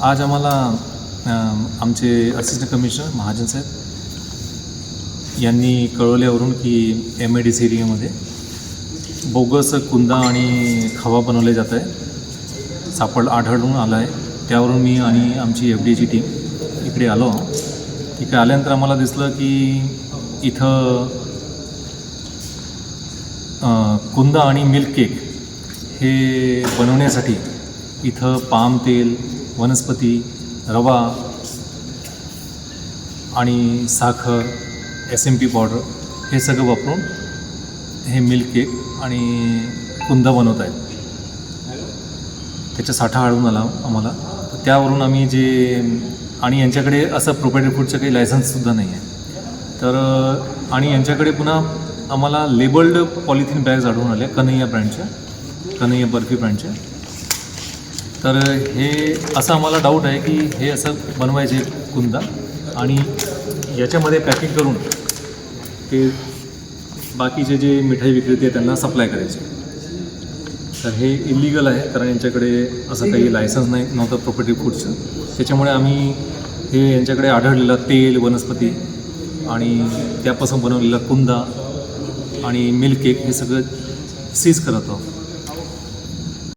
आज आम्हाला आमचे असिस्टंट कमिशनर महाजन साहेब यांनी कळवल्यावरून की MIDC एरियामध्ये बोगस कुंदा आणि खवा बनवले जात आहे, आढळून आला आहे. त्यावरून मी आणि आमची FDAची टीम इकडे आलो. इकडे आल्यानंतर आम्हाला दिसलं की इथं कुंदा आणि मिल्क केक हे बनवण्यासाठी इथं पाम तेल, वनस्पती, रवा आणि साखर, SMP पावडर हे सगळं वापरून हे मिल्क केक आणि कुंदा बनवत आहेत. त्याचा साठा आढळून आला आम्हाला. त्यावरून आम्ही आणि यांच्याकडे असं प्रोप्रायटरी फूडचं काही लायसन्ससुद्धा नाही आहे. तर आणि यांच्याकडे पुन्हा आम्हाला लेबल्ड पॉलिथिन बॅग्स आढळून आल्या कन्हैया बर्फी ब्रँडच्या. तर हे असं आम्हाला डाऊट आहे की हे असं बनवायचे कुंदा आणि याच्यामध्ये पॅकिंग करून ते बाकीचे जे मिठाई विक्रेते आहेत त्यांना सप्लाय करायचे. तर हे इलिगल आहे, कारण यांच्याकडे असं काही लायसन्स नव्हतं प्रोपर्टी फूडचं. त्याच्यामुळे आम्ही हे यांच्याकडे आढळलेलं तेल, वनस्पती आणि त्यापासून बनवलेला कुंदा आणि मिल्क केक हे सगळं सीज करत आहोत.